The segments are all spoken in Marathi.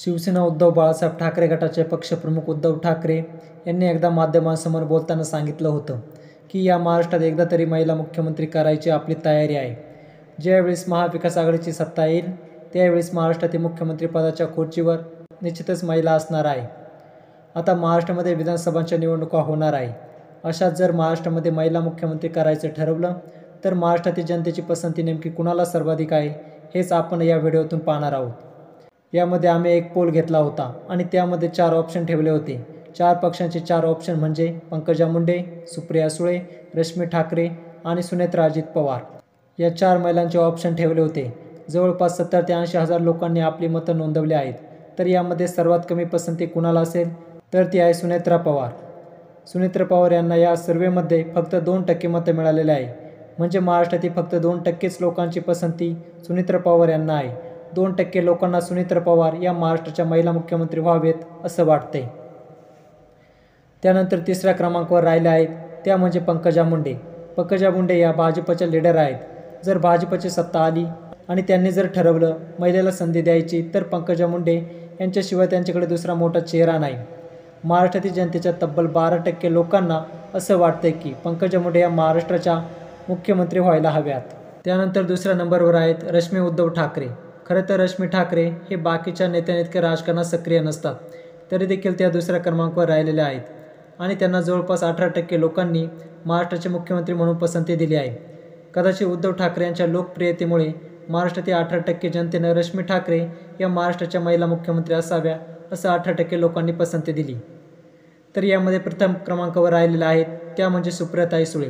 शिवसेना उद्धव बाळासाहेब ठाकरे गटाचे पक्षप्रमुख उद्धव ठाकरे यांनी एकदा माध्यमांसमोर बोलताना सांगितलं होतं की या महाराष्ट्रात एकदा तरी महिला मुख्यमंत्री करायची आपली तयारी आहे। ज्यावेळेस महाविकास आघाडीची सत्ता येईल त्यावेळेस महाराष्ट्रातील मुख्यमंत्रीपदाच्या खुर्चीवर निश्चितच महिला असणार आहे। आता महाराष्ट्रामध्ये विधानसभांच्या निवडणुका होणार आहे। अशात जर महाराष्ट्रामध्ये महिला मुख्यमंत्री करायचं ठरवलं तर महाराष्ट्रातील जनतेची पसंती नेमकी कुणाला सर्वाधिक आहे हेच आपण या व्हिडिओतून पाहणार आहोत। यामध्ये आम्ही एक पोल घेतला होता आणि त्यामध्ये 4 ऑप्शन ठेवले होते। 4 पक्षांचे 4 ऑप्शन म्हणजे पंकजा मुंडे, सुप्रिया सुळे, रश्मी ठाकरे आणि सुनेत्रा अजित पवार या 4 महिलांचे ऑप्शन ठेवले होते। जवळपास 70 ते 80 हजार लोकांनी आपली मतं नोंदवली आहेत। तर यामध्ये सर्वात कमी पसंती कुणाला असेल तर ती आहे सुनेत्रा पवार। सुनेत्रा पवार यांना या सर्वेमध्ये फक्त 2% मतं मिळालेले आहे। म्हणजे महाराष्ट्रातील फक्त 2%च लोकांची पसंती सुनेत्रा पवार यांना आहे। 2% लोकांना सुनेत्रा पवार या महाराष्ट्राच्या महिला मुख्यमंत्री व्हावेत असं वाटतंय। त्यानंतर तिसऱ्या क्रमांकावर राहिले आहेत त्या म्हणजे पंकजा मुंडे। पंकजा मुंडे या भाजपच्या लीडर आहेत। जर भाजपची सत्ता आली आणि त्यांनी जर ठरवलं महिलेला संधी द्यायची तर पंकजा मुंडे यांच्याशिवाय त्यांच्याकडे दुसरा मोठा चेहरा नाही। महाराष्ट्रातील जनतेच्या तब्बल 12% लोकांना असं वाटतंय की पंकजा मुंडे या महाराष्ट्राच्या मुख्यमंत्री व्हायला हव्यात। त्यानंतर दुसऱ्या नंबरवर आहेत रश्मी उद्धव ठाकरे। खरं तर रश्मी ठाकरे हे बाकीच्या नेत्यांइतके राजकारणात सक्रिय नसतात, तरी देखील त्या दुसऱ्या क्रमांकावर राहिलेल्या आहेत आणि त्यांना जवळपास 18% लोकांनी महाराष्ट्राचे मुख्यमंत्री म्हणून पसंती दिली आहे। कदाचित उद्धव ठाकरे यांच्या लोकप्रियतेमुळे महाराष्ट्रातील 18% जनतेनं रश्मी ठाकरे या महाराष्ट्राच्या महिला मुख्यमंत्री असाव्या असं 18% लोकांनी पसंती दिली। तर यामध्ये प्रथम क्रमांकावर राहिलेल्या आहेत त्या म्हणजे सुप्रियाताई सुळे।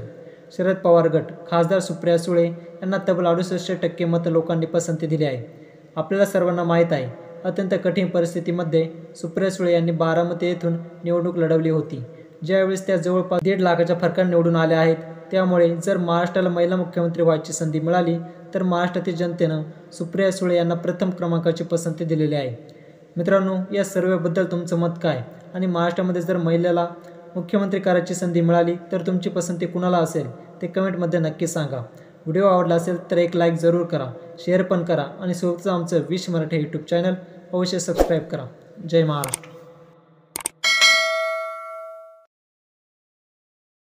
शरद पवार गट खासदार सुप्रिया सुळे यांना तब्बल 68% मतं लोकांनी पसंती दिली आहे। आपल्याला सर्वांना माहीत आहे अत्यंत कठीण परिस्थितीमध्ये सुप्रिया सुळे यांनी बारामती येथून निवडणूक लढवली होती, ज्यावेळेस त्या जवळपास 1.5 लाखाच्या फरकाने निवडून आल्या आहेत। त्यामुळे जर महाराष्ट्राला महिला मुख्यमंत्री व्हायची संधी मिळाली तर महाराष्ट्रातील जनतेनं सुप्रिया सुळे यांना प्रथम क्रमांकाची पसंती दिलेली आहे। मित्रांनो, या सर्वेबद्दल तुमचं मत काय आणि महाराष्ट्रामध्ये जर महिलेला मुख्यमंत्री करायची संधी मिळाली तर तुमची पसंती कुणाला असेल ते कमेंटमध्ये नक्की सांगा। व्हिडिओ आवडला असेल तर एक लाईक जरूर करा, शेअर पण करा आणि सोबतच आमचं विश मराठी यूट्यूब चॅनल अवश्य सबस्क्राईब करा। जय महाराष्ट्र।